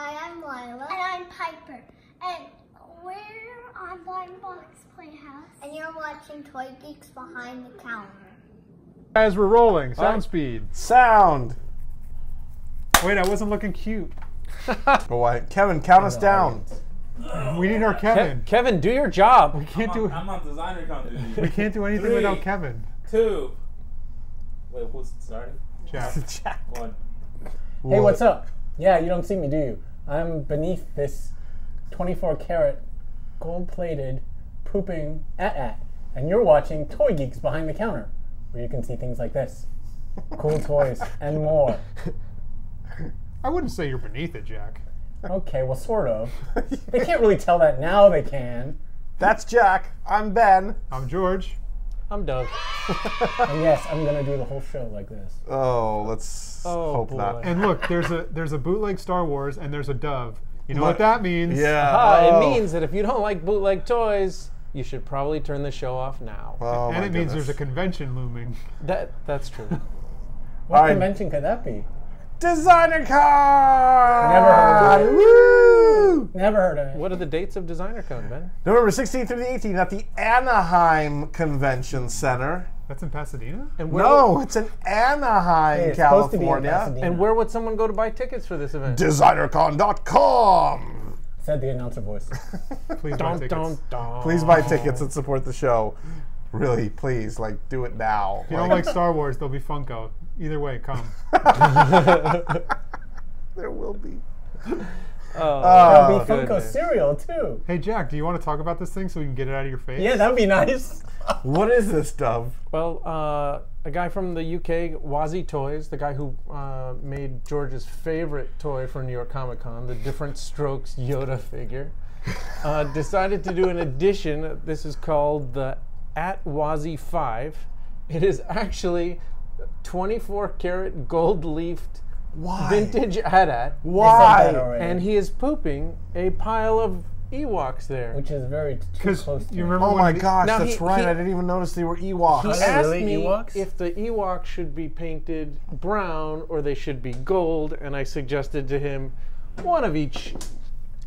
Hi, I'm Lila. And I'm Piper. And we're on Blind Box Playhouse. And you're watching Toy Geeks Behind the Counter. Guys, we're rolling. Sound speed. Sound. Wait, I wasn't looking cute. Kevin, count us down. We need our Kevin. Kevin, do your job. We can't do. I'm on DesignerCon duty. We can't do anything 3, without Kevin. 2. Wait, who's starting? Jack. 1. Hey, what's up? Yeah, you don't see me, do you? I'm beneath this 24-karat, gold-plated, pooping at, and you're watching Toy Geeks Behind the Counter, where you can see things like this. Cool toys and more. I wouldn't say you're beneath it, Jack. Okay, well, sort of. They can't really tell that now, they can. That's Jack. I'm Ben. I'm George. I'm Dov. And yes, I'm going to do the whole show like this. Oh, let's hope not. And look, there's a bootleg Star Wars and there's a Dove. You know what that means? Yeah. It means that if you don't like bootleg toys, you should probably turn the show off now. Oh, and it means there's a convention looming. That's true. What convention could that be? DesignerCon! Never heard of it. Woo! Never heard of it. What are the dates of DesignerCon, Ben? November 16th through the 18th at the ANAHEIM Convention Center. That's in Pasadena? And where No, it's in Anaheim, It's supposed to be in California. Pasadena. And where would someone go to buy tickets for this event? DesignerCon.com. Said the announcer voice. Please buy tickets. Please buy tickets and support the show. Really, please, do it now. If you don't like Star Wars, there'll be Funko. Either way, come. There will be. There'll be Funko cereal, too. Hey, Jack, do you want to talk about this thing so we can get it out of your face? Yeah, that'd be nice. What is this, Dove? Well, a guy from the UK, DKE Toys, the guy who made George's favorite toy for New York Comic Con, the Different Strokes Yoda figure, decided to do an edition. This is called the DKE 5. It is actually 24-karat gold-leafed vintage AT-AT. Why? And he is pooping a pile of Ewoks there. Which is very too Because close to you me. remember Oh when my gosh, Now that's he- right. he- I didn't even notice they were Ewoks. He Are they asked really me Ewoks? if the Ewoks should be painted brown or they should be gold, and I suggested to him one of each.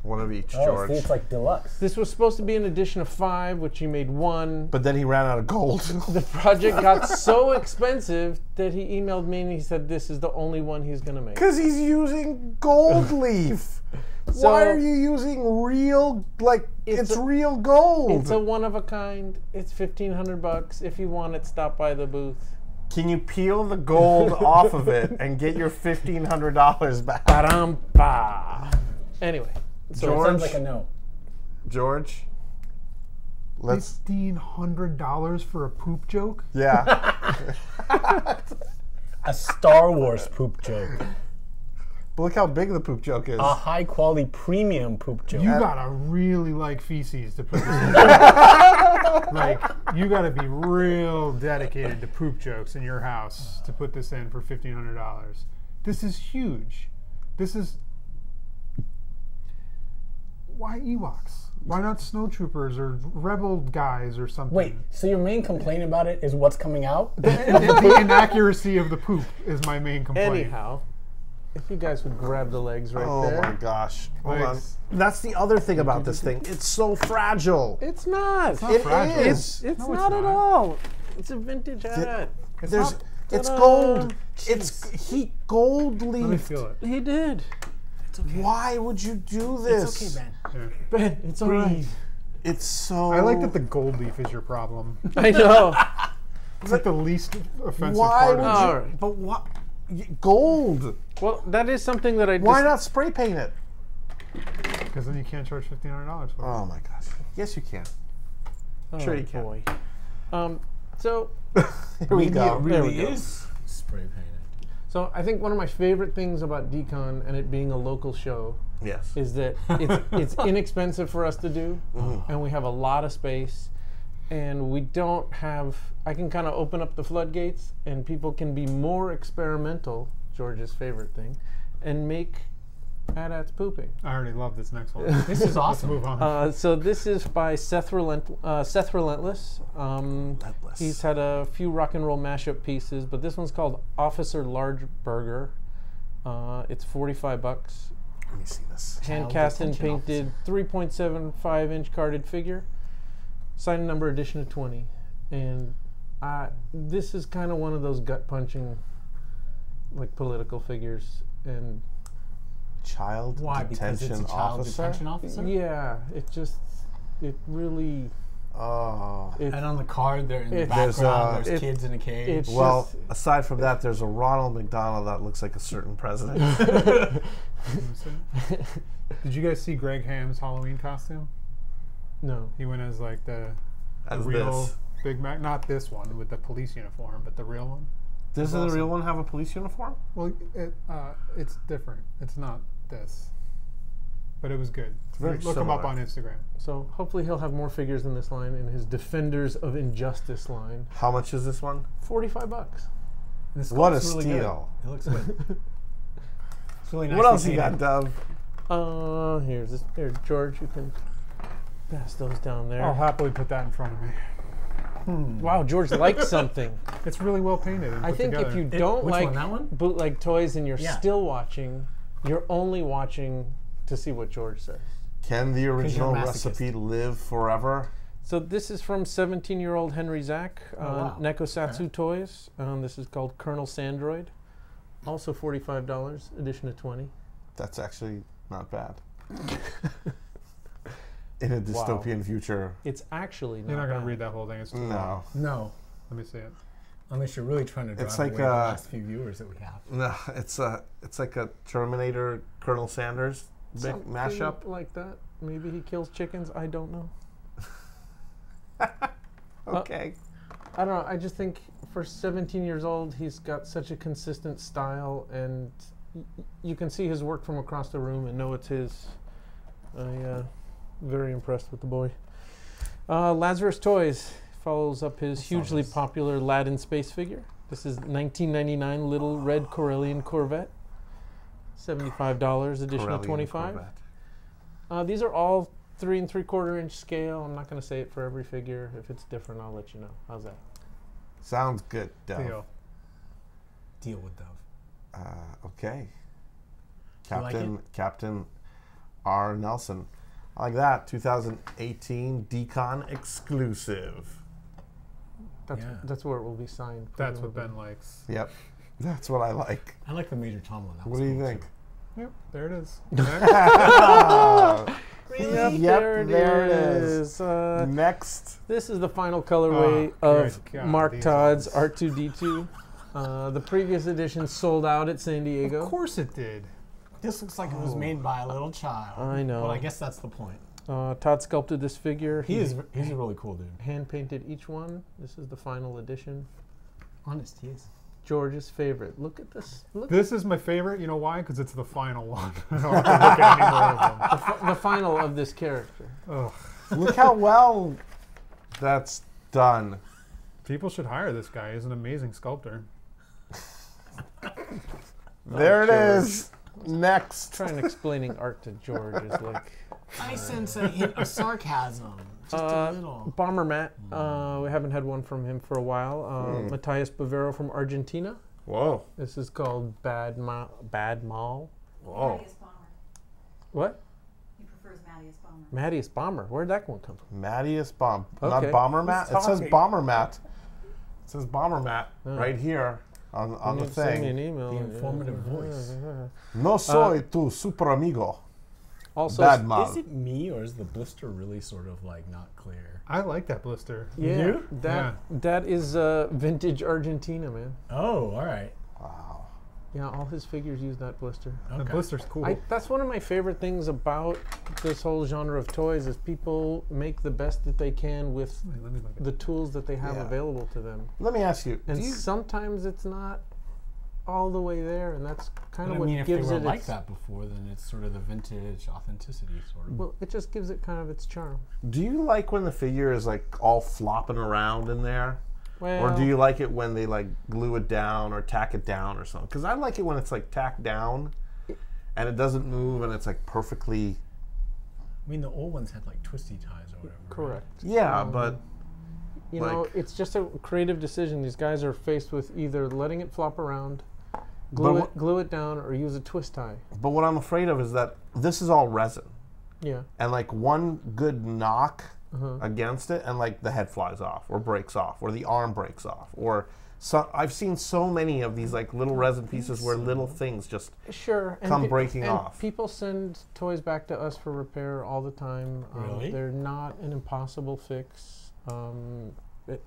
One of each, Oh, George. see, it's like deluxe. This was supposed to be an edition of 5, which he made 1. But then he ran out of gold. The project got so expensive that he emailed me and he said this is the only one he's going to make. Because he's using gold leaf. So- Why are you using real, it's real gold? It's a one of a kind. It's $1,500. If you want it, stop by the booth. Can you peel the gold off of it and get your $1,500 back? Ba-dum-ba. Anyway. So George, Sounds like a no. George, let's, $1,500 for a poop joke? yeah. A Star Wars poop joke. But look how big the poop joke is. A high-quality premium poop joke. You gotta really like feces to put this in. You gotta be real dedicated to poop jokes in your house to put this in for $1,500. This is huge. This is... Why Ewoks? Why not snowtroopers or rebel guys or something? Wait, so your main complaint about it is what's coming out? The inaccuracy of the poop is my main complaint. anyhow, if you guys would grab the legs right Oh there. my gosh. Hold on. Legs. That's the other thing about this thing. It's so fragile. It's not. not fragile. is. It's No, not it's at not. all. It's a vintage AT-AT. It's Ta-da. gold. It's gold leaf. Let me feel it. He did. Why would you do this? It's okay, Ben. Ben, it's all right. It's so. I like that the gold leaf is your problem. I know. It's like the least offensive Why part would of you? it. All right. But what? Gold. Well, that is something that I Why not spray paint it? Because then you can't charge $1,500 for it. Oh my gosh. Yes, you can. Oh, Sure you can. boy. So Here we go. There we go. Spray painted. So I think one of my favorite things about DCon and it being a local show Yes. is that it's inexpensive for us to do, and we have a lot of space, and we don't have. I can kind of open up the floodgates, and people can be more experimental. George's favorite thing, and make AT-ATs pooping. I already love this next one. This is awesome. Move on. So this is by Seth Relentless. He's had a few rock and roll mashup pieces, but this one's called Officer Large Burger. It's $45. Let me see this. Hand cast and painted 3.75 inch carded figure. Sign number edition of 20. And this is kind of one of those gut punching, like, political figures. And Child Why? Because it's a child detention officer? yeah, it really. Oh. And on the card, there in the There's, background, there's kids in a cage. Well, aside from that, there's a Ronald McDonald that looks like a certain president. Did you guys see Greg Ham's Halloween costume? No. He went as like the As real this. Big Mac. Not this one with the police uniform, but the real one. Does the awesome. real one have a police uniform? Well, it's different. It's not this. But it was good. very Look him up similar. on Instagram. So hopefully he'll have more figures in this line in his Defenders of Injustice line. How much is this one? $45. This What a sculpt's really good. steal. It looks good. It's really nice. What else you got, Dov? Here's this. Here, George, you can pass those down there. I'll happily put that in front of me. Wow, George likes something. It's really well painted and I put think together. if you don't which like one, that one? bootleg toys and you're Yeah. still watching, you're only watching to see what George says. Can the original masochist. recipe live forever? So this is from 17-year-old Henry Zach, wow. Nekosatsu Toys. This is called Colonel Sandroid. Also $45, edition of 20. That's actually not bad. In a dystopian future, It's actually not You're not going to bad. read that whole thing. It's too long. no. No. Let me see it. Unless you're really trying to drive It's like, away the last few viewers that we have. No, it's like a Terminator Colonel Sanders big Something mashup. like that. Maybe he kills chickens. I don't know. Okay. I don't know. I just think for 17 years old, he's got such a consistent style, and you can see his work from across the room and know it's his. Very impressed with the boy. Lazarus Toys follows up his hugely popular Lad in Space figure. This is 1999 little red Corellian Corvette. $75, edition of Corellian 25. Corvette. These are all 3 3/4 inch scale. I'm not going to say it for every figure. If it's different, I'll let you know. How's that? Sounds good, Dov. Deal. Deal with Dove. Okay. You like Captain R. Nelson. I like that. 2018 Decon exclusive. That's where it will be signed. That's what Ben likes. Yep. That's what I like. I like the Major Tom one. That What was do you cool, think? too. Yep, there it is. Yep, there it is. Next. This is the final colorway Oh, of good God, Mark these Todd's ones. R2D2. The previous edition sold out at San Diego. Of course it did. This looks like it was made by a little child. I know. But I guess that's the point. Todd sculpted this figure. He's a really cool dude. Hand painted each one. This is the final edition. Honest, he is. George's favorite. Look at this. Look This is my favorite. You know why? Because it's the final one. I don't have to look at any more of them. the final of this character. Ugh. Look how well that's done. People should hire this guy. He's an amazing sculptor. There it George. is. Next. Trying explaining art to George is like I sense a hint of sarcasm. Just a little. Bomber Matt. We haven't had one from him for a while. Matthias Bavero from Argentina. Whoa. This is called Bad Mal. Whoa. Mattias Bomber. What? He prefers Mattias Bomber. Mattias Bomber. Where'd that one come from? Mattias Bomb. Okay. Not Bomber Mat. It says talking? Bomber Mat. It says Bomber Mat right here on the Send me an thing. email. The informative voice. No soy tu super amigo. Also, Bad Mal. Is it me or is the blister really sort of like not clear? I like that blister. yeah, You? that is vintage Argentina, man. Oh, all right. Wow. Yeah, all his figures use that blister. The Okay. blister's cool. That's one of my favorite things about this whole genre of toys is people make the best that they can with Let me look at the tools that they have Yeah. available to them. Let me ask you. And do you sometimes it's not all the way there, and that's kind But of I mean, what if they gives were it like its, that before, then it's sort of the vintage authenticity, sort of. well, it just gives it kind of its charm. do you like when the figure is like all flopping around in there? Well, Or do you like it when they like glue it down or tack it down or something? Because I like it when it's like tacked down and it doesn't move and it's like perfectly. I mean, the old ones had like twisty ties or whatever. right? correct. Yeah, but You know, Like- it's just a creative decision. These guys are faced with either letting it flop around glue it down, or use a twist tie. But what I'm afraid of is that this is all resin. Yeah. And like one good knock against it, and like the head flies off, or breaks off, or the arm breaks off, or I've seen so many of these like little resin pieces where little things just come breaking off. People send toys back to us for repair all the time. Really? They're not an impossible fix.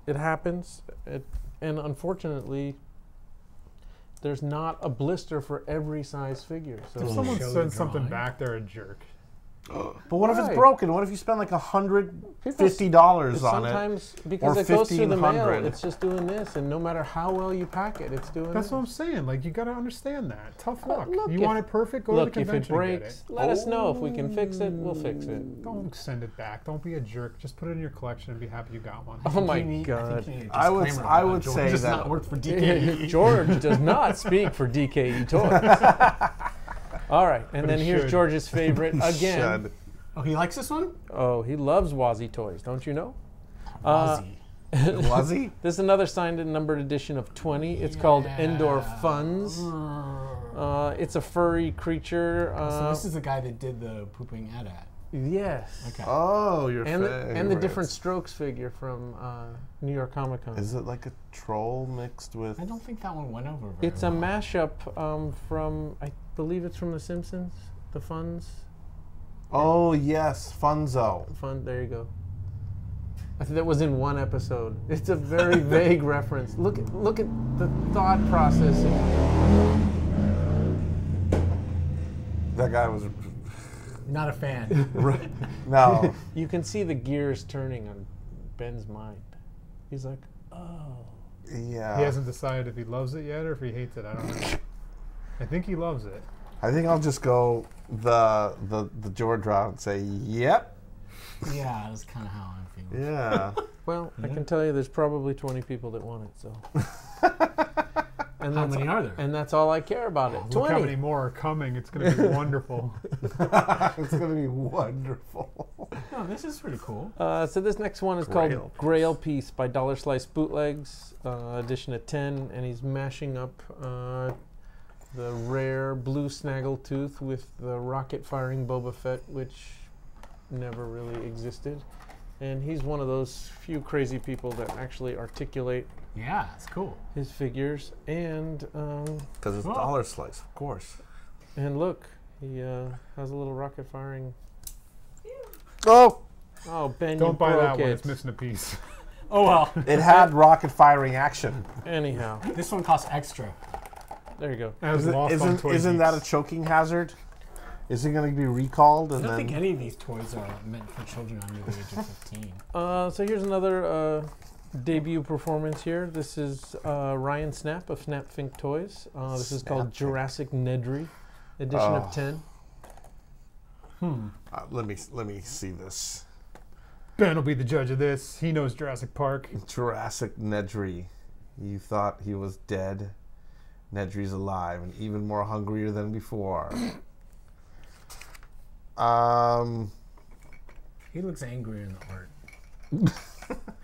It happens, and unfortunately, there's not a blister for every size figure. So If someone Show sends the something drawing. back, they're a jerk. But what if it's Right. broken? What if you spend like $150 on it? sometimes because or it goes through the mail, $1,500. it's just doing this, and no matter how well you pack it, it's doing That's this. what I'm saying. Like, you got to understand that. Tough luck. look, You if- want it perfect? Go to Look, the if it convention and get breaks, it. let us know. If we can fix it, we'll fix it. Don't send it back. Don't be a jerk. Just put it in your collection and be happy you got one. Oh my I think God. you need a I would- disclaimer I about would George say does that- not work for DKE. George does not speak for DKE Toys. All right, and But then he here's should. George's favorite again. Should. Oh, he likes this one? Oh, he loves Wazzy toys, don't you know? Ozzy. Was he? This is another signed and numbered edition of 20. It's called Indoor Funds. It's a furry creature. So this is the guy that did the pooping at. Yes. Okay. Oh, your And the favorite. different strokes figure from New York Comic Con. Is it like a troll mixed with? I don't think that one went over very It's a well. mashup from, I believe it's from The Simpsons, the Funds. Oh yes, Funzo. Fun, there you go. I think that was in one episode. It's a very vague reference. Look at the thought process. That guy was. Not a fan. No. You can see the gears turning on Ben's mind. He's like, oh. Yeah. He hasn't decided if he loves it yet or if he hates it. I don't know. I think he loves it. I think I'll just go the George route and say, yep. Yeah, that's kind of how I'm feeling. Yeah. Well, I can tell you there's probably 20 people that want it, so. And How that's many are there? And that's all I care about it. Look how 20. many more are coming. It's going to be wonderful. It's going to be wonderful. Oh, this is pretty cool. So this next one is called Grail Piece by Dollar Slice Bootlegs, edition of 10, and he's mashing up the rare blue snaggletooth with the rocket-firing Boba Fett, which never really existed. And he's one of those few crazy people that actually articulate Yeah, it's cool. his figures. And Because it's Dollar Slice, of course. look, he has a little rocket-firing. Oh! Oh, Ben, you Don't buy broke that one. it. It's missing a piece. Oh, well. It had rocket firing action. Anyhow, This one costs extra. there you go. As lost on Toy Isn't that a Geeks. choking hazard? Is it going to be recalled? I And don't think then any of these toys are meant for children under the age of 15. So here's another debut performance here. This is Ryan Snap of Snap Fink Toys. This is called Snap Fink. Jurassic Nedry, edition of 10. let me see this. Ben will be the judge of this. He knows Jurassic Park. Jurassic Nedry. You thought he was dead. Nedry's alive and even more hungrier than before. He looks angrier in the art.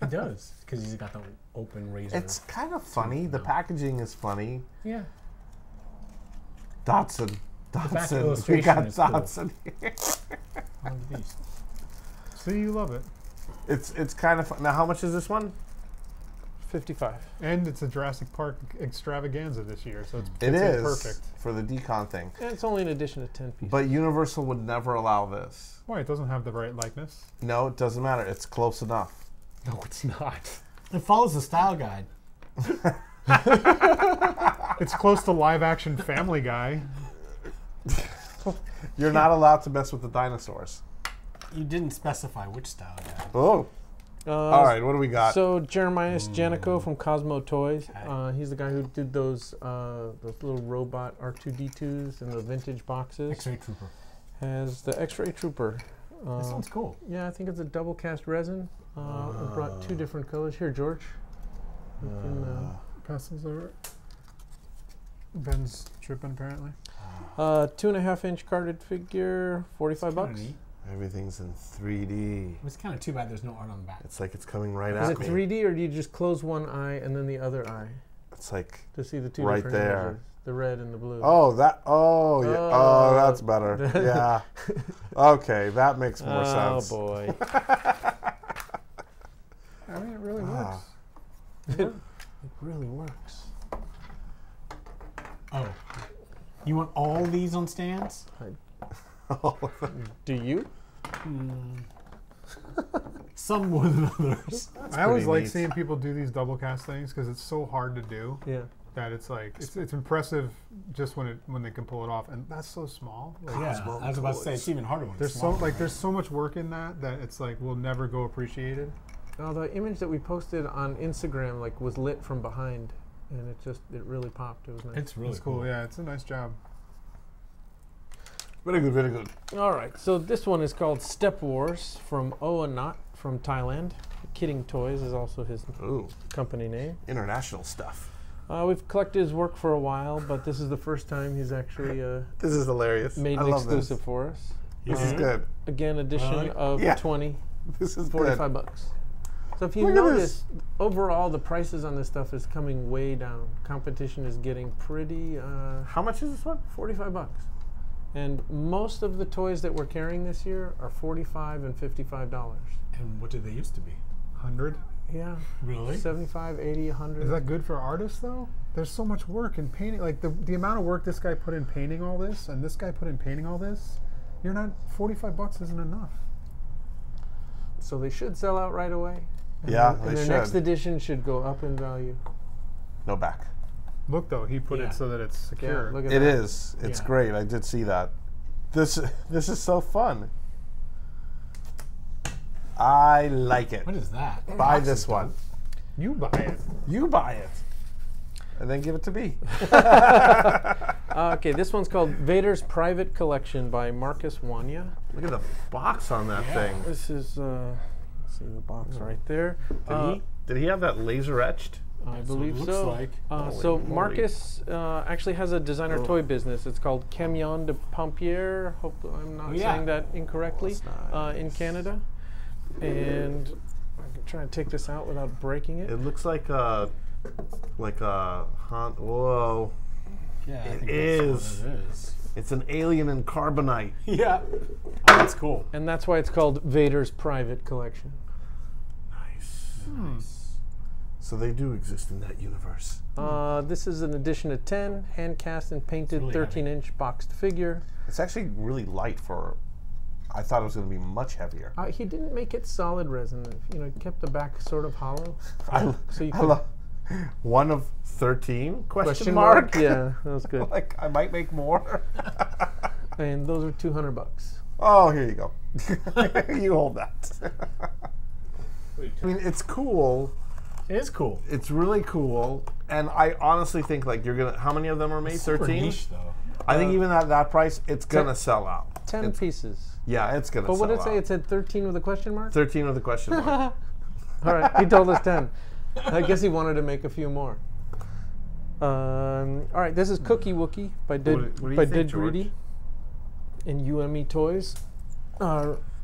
He does, because he's got the open razor. It's kind of funny. The packaging is funny. yeah. Dotson. back We illustration got is cool. Dotson here. I love these. See, you love it. It's kind of fun. Now, how much is this one? 55. And it's a Jurassic Park extravaganza this year, so it's It fits in is perfect. for the decon thing. And it's only an edition of 10 pieces. But Universal would never allow this. Why? It doesn't have the right likeness. No, it doesn't matter. It's close enough. No, it's not. It follows the style guide. It's close to live-action Family Guy. You're not allowed to mess with the dinosaurs. You didn't specify which style guide. Oh. All right, what do we got? So Jeremiah Janico from Cosmo Toys. He's the guy who did those little robot R2-D2s and the vintage boxes. X-Ray Trooper. Has the X-Ray Trooper. This one's cool. Yeah, I think it's a double cast resin. We brought two different colors. Here, George. You can, Pass those over. Ben's tripping, apparently. 2.5-inch carded figure, 45 bucks. Everything's in 3D. It's kind of too bad there's no art on the back. It's like it's coming right Is at it me. 3D or do you just close one eye and then the other eye It's like to see the two right different there. images? The red and the blue. Oh, that. Oh, yeah. Oh, that's better. Yeah. Okay, that makes more sense. Oh boy. I mean, it really works. It really works. Oh. You want all these on stands? Do you? Some more than others. I always pretty like neat. seeing people do these double cast things because it's so hard to do Yeah. that it's like it's impressive just when they can pull it off, and that's so small. Like, Yeah, I was about to say it's even harder when there's it's so smaller, there's so much work in that it's like will never go appreciated. Oh, the image that we posted on Instagram like was lit from behind, and it really popped. It was nice. It's really It's cool. Yeah, it's a nice job. Very good, very good. All right, so this one is called Step Wars from Oanat from Thailand. Kidding Toys is also his Ooh, company name. international stuff. We've collected his work for a while, but this is the first time he's actually This is hilarious. made I an love exclusive for us. This. This is good. Again, edition of Yeah. 20, This is 45 good. bucks. So if you Look at notice, overall the prices on this stuff is coming way down. Competition is getting pretty. How much is this one? 45 bucks. And most of the toys that we're carrying this year are $45 and $55. And what did they used to be? 100. Yeah. Really? 75, 80, 100. Is that good for artists though? There's so much work in painting. Like the amount of work this guy put in painting all this, and this guy put in painting all this. You're not 45 bucks isn't enough. So they should sell out right away. Yeah, And they their should. next edition should go up in value. No back. Look though, he put Yeah. it so that it's secure. Look at It that. is. It's Yeah. great. I did see that. This is so fun. I like it. What is that? Buy this one. You buy it. You buy it. And then give it to me. Okay, this one's called Vader's Private Collection by Marcus Wanya. Look at the box on that thing. This is, let's see the box right there. Did he have that laser etched? I believe looks so. like. So moly. Marcus actually has a designer toy business. It's called Camion de Pompier. Hope I'm not yeah. saying that incorrectly. That's In Canada, and I can try and take this out without breaking it. It looks like a whoa. Yeah, I It think is. that's what it is. It's an alien in carbonite. Yeah. Oh, that's cool. And that's why it's called Vader's Private Collection. Nice. So they do exist in that universe. This is an edition of 10, hand cast and painted, really heavy. 13-inch boxed figure. It's actually really light for. I thought it was going to be much heavier. He didn't make it solid resin. You know, he kept the back sort of hollow. So you I could love 1 of 13? question mark. Yeah, that was good. Like I might make more. And those are $200. Oh, here you go. You hold that. Wait, I mean, it's cool. It is cool. It's really cool, and I honestly think like you're gonna. How many of them are made? Super 13. niche though. I think even at that price, it's gonna sell out. 10 It's- pieces. Yeah, it's gonna. But what sell did it say? out. It said 13 with a question mark? 13 with a question mark. All right, he told us 10. I guess he wanted to make a few more. All right, this is Cookie Wookie by Did, What do you by think, Did George? Greedy and UME Toys.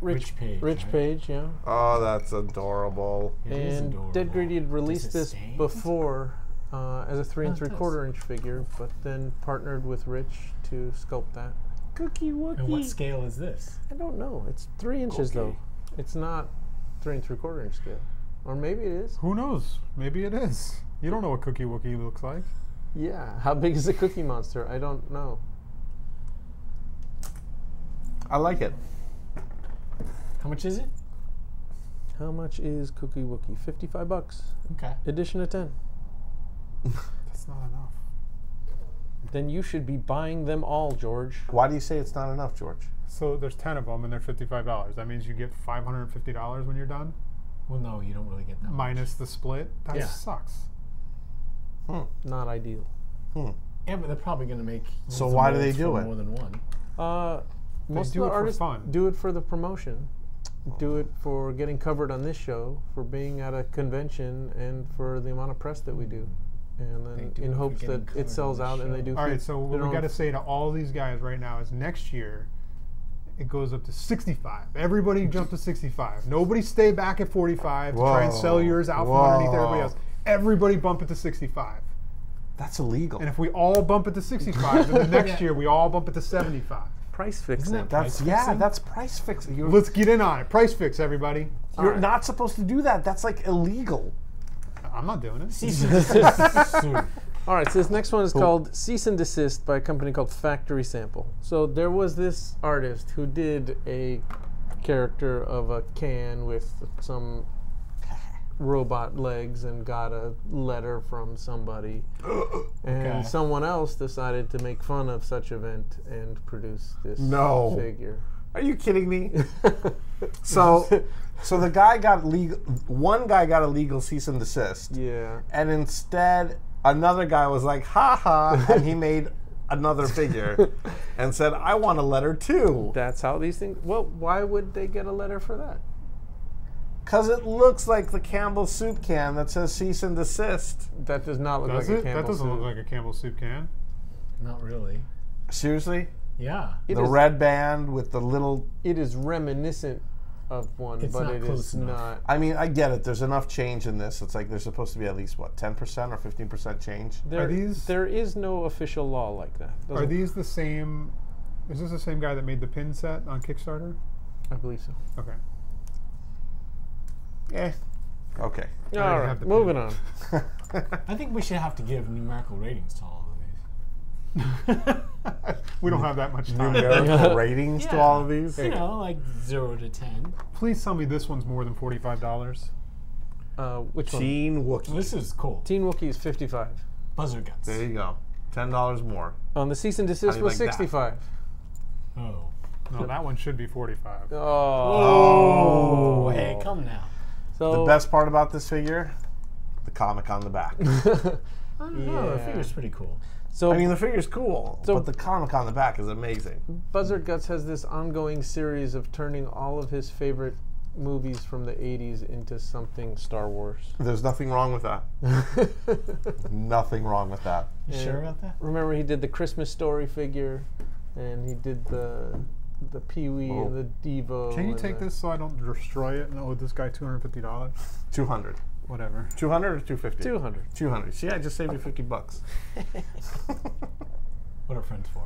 Rich Page, Rich right? Page, yeah. Oh, that's adorable. It is And adorable. Dead Greedy had Does released it this stand? before as a 3 Oh, it 3/4 inch figure, but then partnered with Rich to sculpt that. Cookie Wookie. And what scale is this? I don't know. It's 3 inches though. Okay. It's not 3 3/4 inch scale, or maybe it is. Who knows? Maybe it is. You don't know what Cookie Wookie looks like. Yeah. How big is the Cookie Monster? I don't know. I like it. How much is it? How much is Cookie Wookie? $55. Okay. Edition of 10. That's not enough. Then you should be buying them all, George. Why do you say it's not enough, George? So there's 10 of them and they're $55. That means you get $550 when you're done, Well, no, you don't really get that. minus the split. That Yeah. sucks. Not ideal. Yeah, but they're probably going to make. So use the why do they molds do for it? More than one. Most do of it the for artists fun. do it for the promotion, do it for getting covered on this show, for being at a convention, and for the amount of press that we do. And They then do in it for hopes getting that covered it sells on out this and they show. do. All right, so what their we own- got to say to all these guys right now is next year, it goes up to 65. Everybody jump to 65. Nobody stay back at 45 to try and sell yours out from underneath everybody else. Everybody bump it to 65. That's illegal. And if we all bump it to 65, then the next year we all bump it to 75. Price fixing. That's price fixing. Let's get in on it. Price fix, everybody. You're not supposed to do that. That's like illegal. I'm not doing it. Cease and desist soon. All right, so this next one is called Cease and Desist by a company called Factory Sample. So there was this artist who did a character of a can with some robot legs and got a letter from somebody. And someone else decided to make fun of such event and produce this figure. Are you kidding me? So the guy got legal. One guy got a legal cease and desist. Yeah. And instead, another guy was like, "Ha ha," and he made another figure and said, "I want a letter too." That's how these things. Well, why would they get a letter for that? Because it looks like the Campbell soup can that says cease and desist. That does not look Does like it? a Campbell That doesn't soup. look like a Campbell soup can. Not really. Seriously? Yeah. The red band with the little... It is reminiscent of one, It's but not it close is enough. not. I mean, I get it. There's enough change in this. It's like there's supposed to be at least, what, 10% or 15% change? There is no official law like that. Are these the same? Is this the same guy that made the pin set on Kickstarter? I believe so. Okay. Yeah. Okay. All have right, the moving pin. on. I think we should have to give numerical ratings to all of these. We don't have that much time. Numerical ratings to all of these? You know, like 0 to 10. Please tell me this one's more than $45. Which one? Teen Wookiee. This is cool. Teen Wookiee is 55. Buzzer guts. There you go. $10 more. On the cease and desist you was like that? 65. Oh. No, that one should be 45. Oh, hey, come now. So The best part about this figure, the comic on the back. I don't know, the figure's pretty cool. So I mean, the figure's cool, So- but the comic on the back is amazing. Buzzard Guts has this ongoing series of turning all of his favorite movies from the 80s into something Star Wars. There's nothing wrong with that. Nothing wrong with that. You sure about that? Remember, he did the Christmas Story figure, and he did the Pee-wee and the Devo. Can you and take this so I don't destroy it and owe this guy $250? 200. Whatever. 200 or 250? 200. 200. See, I just saved you $50. What are friends for?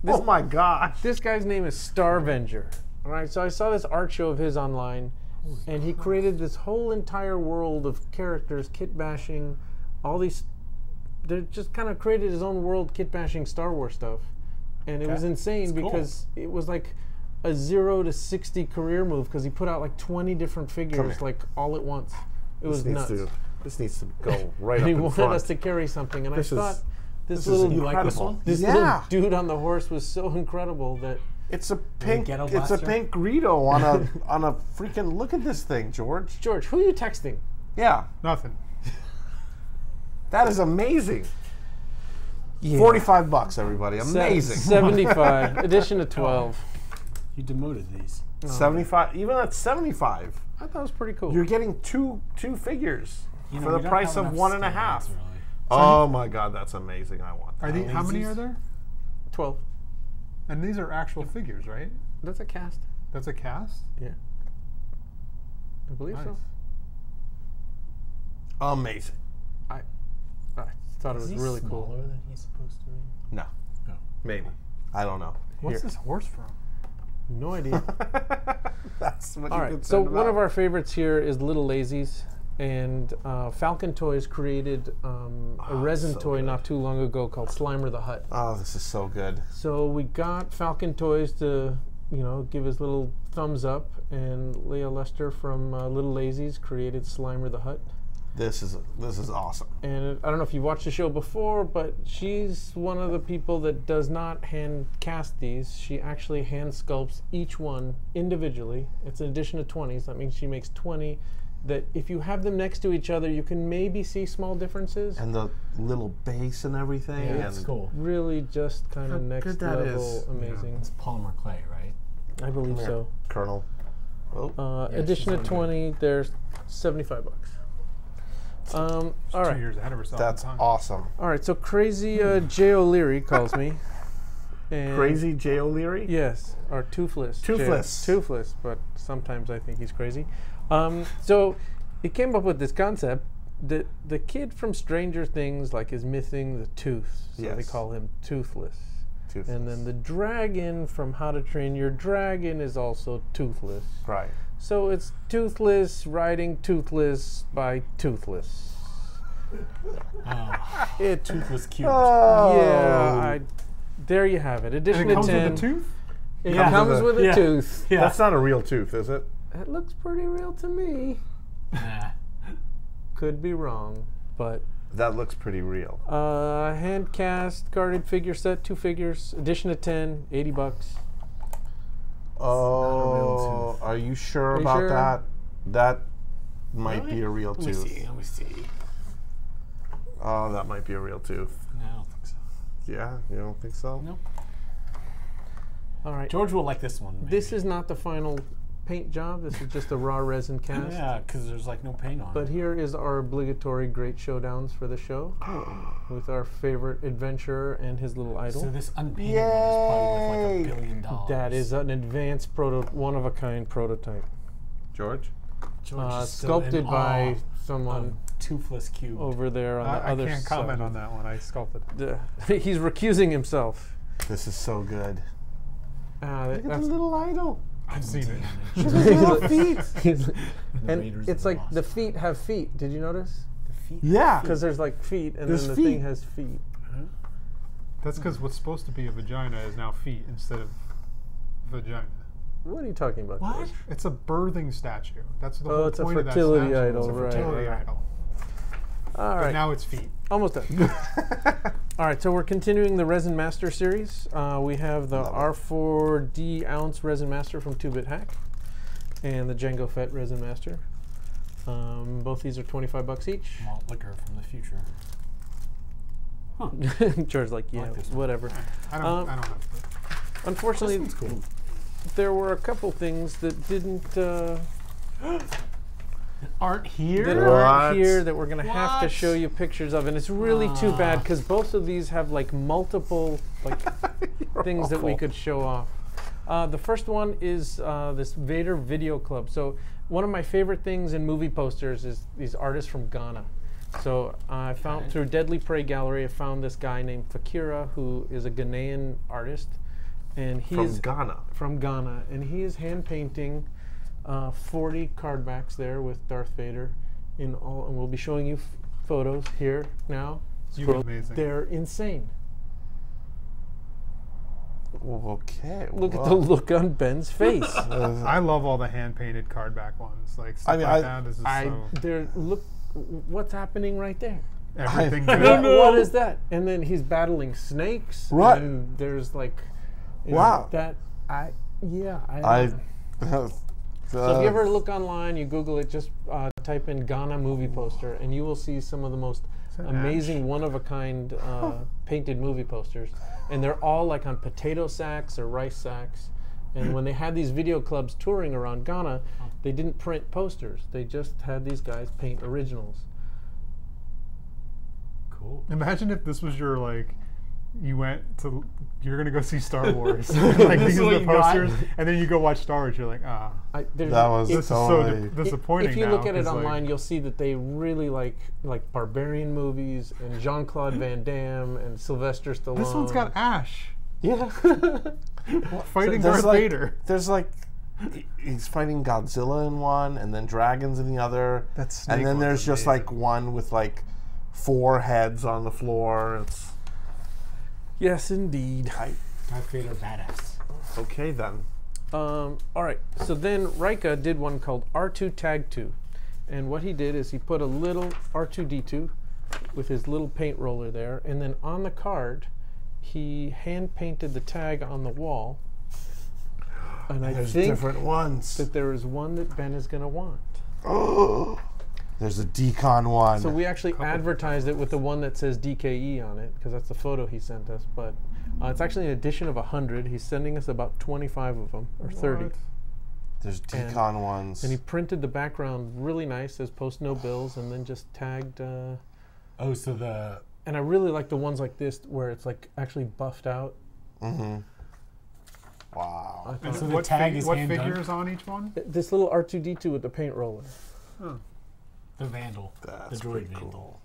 Oh my gosh. This guy's name is Starvenger. All right, so I saw this art show of his online, and he created this whole entire world of characters, kit bashing, all these. They just kind of created his own world, kit bashing Star Wars stuff, and it was insane That's cool. because it was like a 0 to 60 career move because he put out like 20 different figures like all at once. It was nuts. This needs to go right up He in wanted front. us to carry something, and This I is- thought this is little You like this one? this little dude on the horse was so incredible that. It's a pink. ghetto It's a blaster? pink Greedo on a on a freaking. Look at this thing, George. George, who are you texting? Yeah, Nothing. that is amazing. Yeah. $45, everybody. Amazing. 75, addition of 12. You demoted these. 75. Even at 75, I thought it was pretty cool. you're getting two figures You know, for we the don't price have of enough 1.5. stands, really. Oh my God, that's amazing. I want that. Are these, how many these? are there? 12. And these are actual figures, right? That's a cast. That's a cast? Yeah. I believe Nice. so. Amazing. I thought it was Is he really smaller cool. than he's supposed to be? No. No. Maybe. I don't know. What's Here. this horse from? No idea. That's what All you're right, concerned so about. one of our favorites here is Little Lazies. And Falcon Toys created a resin so toy good. not too long ago called Slimer the Hutt. Oh, this is so good. So we got Falcon Toys to, give his little thumbs up, and Leah Lester from Little Lazies created Slimer the Hutt. This is awesome. And I don't know if you've watched the show before, but she's one of the people that does not hand cast these. She actually hand sculpts each one individually. It's an addition of 20s. That means she makes 20 that if you have them next to each other, you can maybe see small differences. And the little bass and everything. Yeah, and that's cool. Really just kind How of next good that level is. amazing. It's polymer clay, right? I believe Come here, so. Colonel. Oh, Addition of she's 20, there's $75. All 2 right. years ahead of herself. that's in time. awesome. All right, so Crazy Jay O'Leary calls me. And Crazy Jay O'Leary? Yes, or Toothless. Toothless. Toothless, but sometimes I think he's crazy. So he came up with this concept, the kid from Stranger Things is missing the tooth, so they Yes. call him Toothless. Toothless. And then the dragon from How to Train Your Dragon is also toothless. Right. So it's Toothless riding Toothless by Toothless. It Toothless cubes. yeah. There you have it. Edition And it of comes 10. with a tooth? It Yeah. comes with a Yeah. tooth. Yeah. That's not a real tooth, is it? It looks pretty real to me. Nah. Could be wrong, but That looks pretty real. hand cast carded figure set, 2 figures, edition of 10, $80. Oh, are you sure Are you about sure? that? That might Really? be a real Let me tooth. see. Let me see. Oh, that might be a real tooth. No, I don't think so. Yeah, you don't think so? Nope. All right. George will like this one. Maybe. This is not the final paint job. This is just a raw resin cast. Yeah, because there's no paint on But it. here is our obligatory great showdowns for the show with our favorite adventurer and his little idol. So this unpainted one is probably worth Yay! $1 billion. That is an advanced one-of-a-kind prototype. George? George is still in Sculpted by awe someone of Toothless Cube. over there on the I other can't side. comment on that one. I sculpted it. He's recusing himself. This is so good. Look Look at the little idol. I've seen it. Little feet. and Raiders it's of the like the Lost. feet have feet. Did you notice? The feet. Yeah. Because there's feet, and There's then the thing feet. has feet. That's because what's supposed to be a vagina is now feet instead of vagina. What are you talking about? What? George? It's a birthing statue. That's the Oh, whole it's a point of that fertility statue. idol, It's a right, fertility right. idol. All But right. now it's feet. Almost done. All right, so we're continuing the Resin Master series. We have the R4D ounce Resin Master from 2-Bit Hack and the Django Fett Resin Master. Both these are $25 each. Malt liquor from the future. George's like, yeah, like this one. whatever. I don't have to. Unfortunately, This one's cool. there were a couple things that didn't Aren't here? that What? aren't here that we're going to have to What? show you pictures of, and it's really too bad because both of these have multiple things that we could show off. The first one is this Vader Video Club. So one of my favorite things in movie posters is these artists from Ghana. So I found through Deadly Prey Gallery, I found this guy named Fakira, who is a Ghanaian artist, and he From is Ghana. from Ghana, and he is hand painting 40 card backs there with Darth Vader in all, and we'll be showing you photos here now. You look amazing. They're insane. Okay. Look at the look on Ben's face. I love all the hand painted card back ones. Like stuff I mean, like that. This is so There, look, what's happening right there? everything I good. don't know. What is that? And then he's battling snakes. Right. And there's Wow. That I So if you ever look online, you Google it, just type in Ghana movie poster, and you will see some of the most that amazing, one-of-a-kind painted movie posters. And they're all on potato sacks or rice sacks. And when they had these video clubs touring around Ghana, they didn't print posters. They just had these guys paint originals. Cool. Imagine if this was your you're gonna go see Star Wars. And, these is are what the you got? posters, and then you go watch Star Wars. You're like, There's- That was if- this is so totally. disappointing. If you now, look at it 'cause, online, you'll see that they really like barbarian movies and Jean-Claude Van Damme and Sylvester Stallone. this one's got Ash yeah. fighting There's Darth Vader. There's he's fighting Godzilla in one, and then dragons in the other. That snake and then one's there's just amazing. one with 4 heads on the floor. It's Yes, indeed. Darth Vader badass. okay then. All right, so then Rika did one called R2 Tag 2. And what he did is he put a little R2D2 with his little paint roller there, and then on the card, he hand painted the tag on the wall. And I There's think different ones. that there is one that Ben is going to want. There's a decon one. So we actually advertised it with the one that says DKE on it, because that's the photo he sent us. But it's actually an edition of 100. He's sending us about 25 of them, or 30. What? There's decon ones. And he printed the background really nice, says post no bills, and then just tagged. Oh, so the And I really like the ones like this where it's actually buffed out. Mm-hmm. I Wow. thought- And so the what tag is what hand done? figure is on each one? this little R2D2 with the paint roller. Oh. The Vandal. That's the droid pretty Vandal. cool.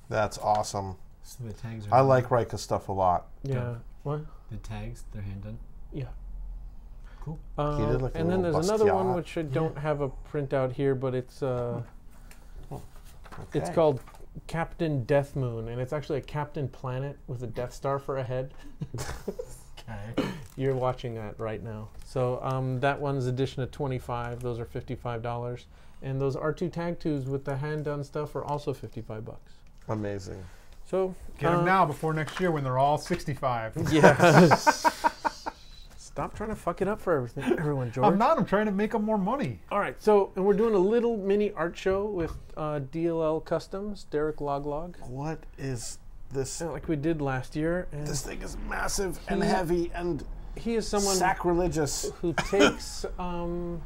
That's awesome. So the tags are I like Rika stuff a lot. Yeah. What? the tags, they're hand done. Yeah. Cool. He did like a and then little there's another one Basquiat. which I don't have a printout here, but it's it's Okay. called Captain Death Moon, and it's actually a Captain Planet with a Death Star for a head. Okay. You're watching that right now. So that one's edition of 25. Those are $55, and those R2 Tag 2s with the hand done stuff are also $55. Amazing. So Get them now before next year when they're all 65. yeah. Stop trying to fuck it up for everyone, George. I'm not. I'm trying to make them more money. All right, so and we're doing a little mini art show with DLL Customs, Derek Loglog, What is this? like we did last year. And This thing is massive and heavy and he is someone sacrilegious. who takes Is it only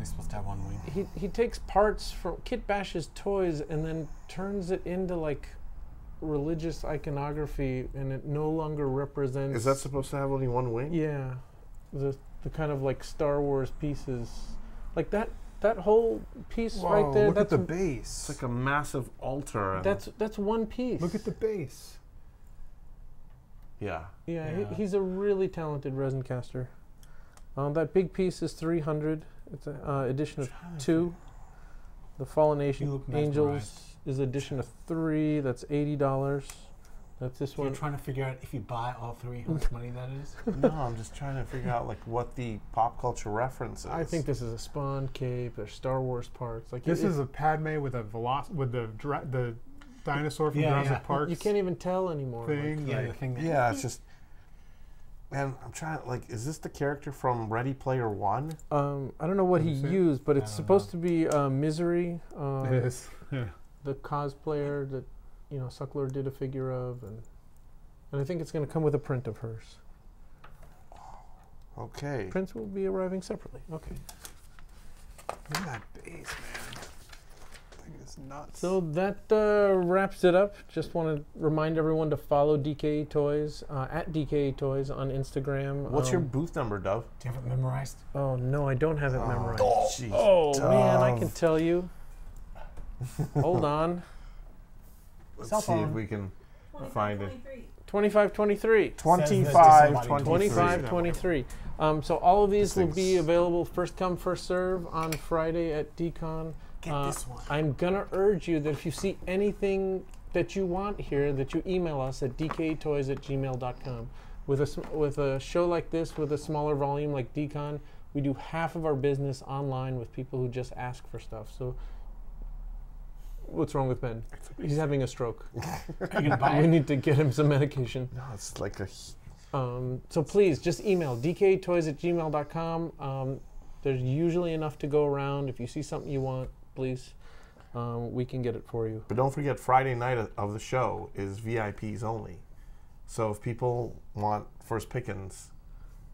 supposed to have one wing? he takes parts from Kit Bash's toys and then turns it into like religious iconography, and it no longer represents. Is that supposed to have only one wing? Yeah, the kind of like Star Wars pieces, like that whole piece right there. Look That's at the base. It's like a massive altar. And that's one piece. Look at the base. yeah. Yeah, Yeah. he's a really talented resin caster. That big piece is $300. It's an edition of 2. The Fallen look Angels mesmerized. is edition of 3. That's $80. That's this You're one. trying to figure out if you buy all three, how much money that is? No, I'm just trying to figure out like what the pop culture reference is. I think this is a Spawn cape. There's Star Wars parts. Like This is a Padme with a with the dinosaur from Yeah, Jurassic yeah. Park you can't even tell anymore. thing. Yeah, the like, thing that Yeah, it's just. And I'm trying to like, is this the character from Ready Player One? I don't know what he Is it? used, but it's don't supposed to be Misery, it is. Yeah. the cosplayer that Suckler did a figure of, and I think it's going to come with a print of hers. Okay. Prints will be arriving separately. Okay. Look at that base, man. Thing is nuts. So that wraps it up. Just want to remind everyone to follow DKE Toys at DKE Toys on Instagram. What's your booth number, Dov? Do you have it memorized? Oh no, I don't have it memorized. Jeez, Oh man, I Dov. can tell you. Hold on. Let's Cell see if phone. we can find it. 2523. 25, Says that 23. 2523. So all of these will be thing's- available first come, first serve on Friday at DCon. Get this one. I'm going to urge you that if you see anything that you want here, that you email us at dketoys@gmail.com. With a show like this, with a smaller volume like DCon, we do half of our business online with people who just ask for stuff. So what's wrong with Ben? He's having a stroke. Are you gonna buy We it? need to get him some medication. No, it's like a. So please just email dketoys@gmail.com. There's usually enough to go around. If you see something you want, please, we can get it for you. But don't forget, Friday night of the show is VIPs only. So if people want first pickings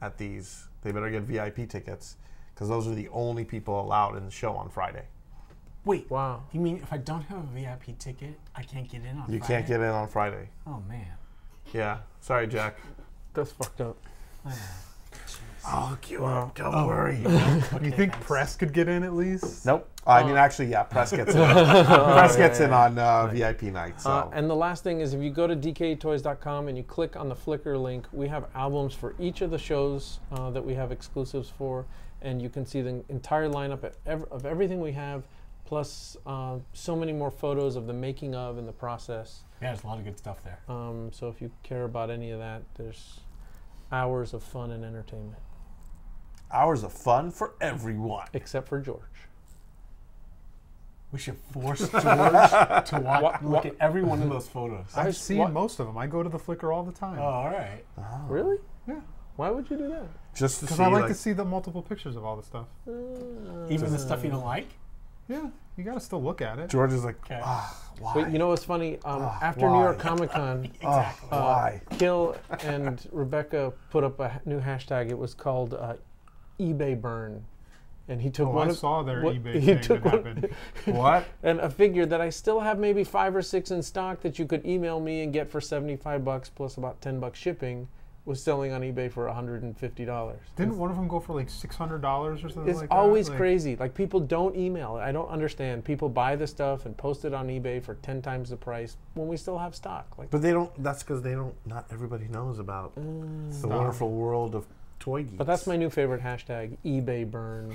at these, they better get VIP tickets because those are the only people allowed in the show on Friday. Wait, Wow. you mean if I don't have a VIP ticket, I can't get in on You Friday? can't get in on Friday. Oh, man. Yeah. Sorry, Jack. That's fucked up. I'll hook you up. Don't worry. You think press could get in at least? Nope. I mean, actually, yeah. Press gets in. Press gets in on VIP night. So And the last thing is if you go to dketoys.com and you click on the Flickr link, we have albums for each of the shows that we have exclusives for, and you can see the entire lineup of everything we have, plus so many more photos of the making of and the process. Yeah, there's a lot of good stuff there. So if you care about any of that, there's hours of fun and entertainment, hours of fun for everyone. except for George. We should force George to look at every one of those photos. I've seen most of them. I go to the Flickr all the time. Oh, all right. Really? Yeah. Why would you do that? Just to Because see, I like to see the multiple pictures of all the stuff. Even the stuff you don't like? Yeah, you got to still look at it. George is like, Okay. why? But you know what's funny? After New why? York Comic Con, Exactly. Why? Kill and Rebecca put up a new hashtag. It was called eBay Burn, and he took Oh, one. I of, saw their what- eBay he thing took that one- happened. What? and a figure that I still have maybe 5 or 6 in stock that you could email me and get for $75 plus about $10 shipping. was selling on eBay for $150. Didn't one of them go for like $600 or something It's like that? always Like, crazy. Like, people don't email it. I don't understand. People buy the stuff and post it on eBay for 10 times the price when we still have stock. Like, But they don't. That's because they don't. Not everybody knows about the wonderful world of toy geeks. but that's my new favorite hashtag, eBay burn.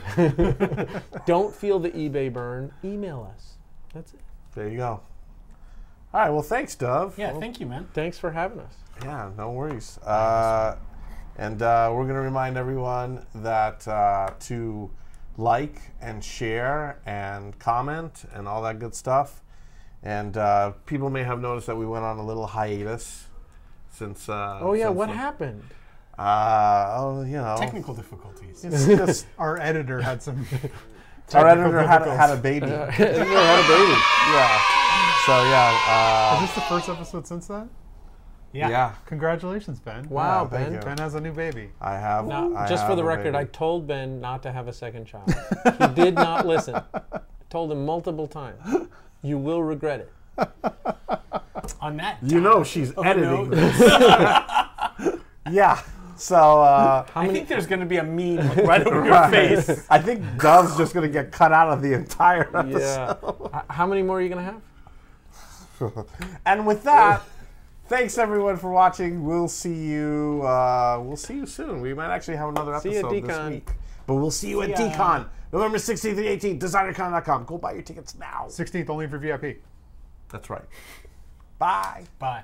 Don't feel the eBay burn. Email us. That's it. There you go. All right. Well, thanks, Dov. Yeah, thank you, man. Thanks for having us. Yeah, no worries. And we're going to remind everyone that to like and share and comment and all that good stuff. And people may have noticed that we went on a little hiatus since. Oh, yeah, what happened? Oh, you know. Technical difficulties. It's just Our editor had some. our editor difficulties. had a baby. You had a baby. Yeah. So, yeah. Is this the first episode since that? Yeah. Congratulations, Ben. Wow, thank Ben. you. Ben has a new baby. I have. Now, I just for have the a record, baby. I told Ben not to have a second child. He did not listen. I told him multiple times. You will regret it. On that, You know she's editing note. this. Yeah. So, I think there's going to be a meme right over your face. I think Dov's just going to get cut out of the entire episode. Yeah. How many more are you going to have? And with that, thanks everyone for watching. We'll see you. We'll see you soon. We might actually have another See you at episode this DCon. week. But we'll see you at ya. DCon, November 16th and 18th. DesignerCon.com. Go buy your tickets now. 16th only for VIP. That's right. Bye. Bye.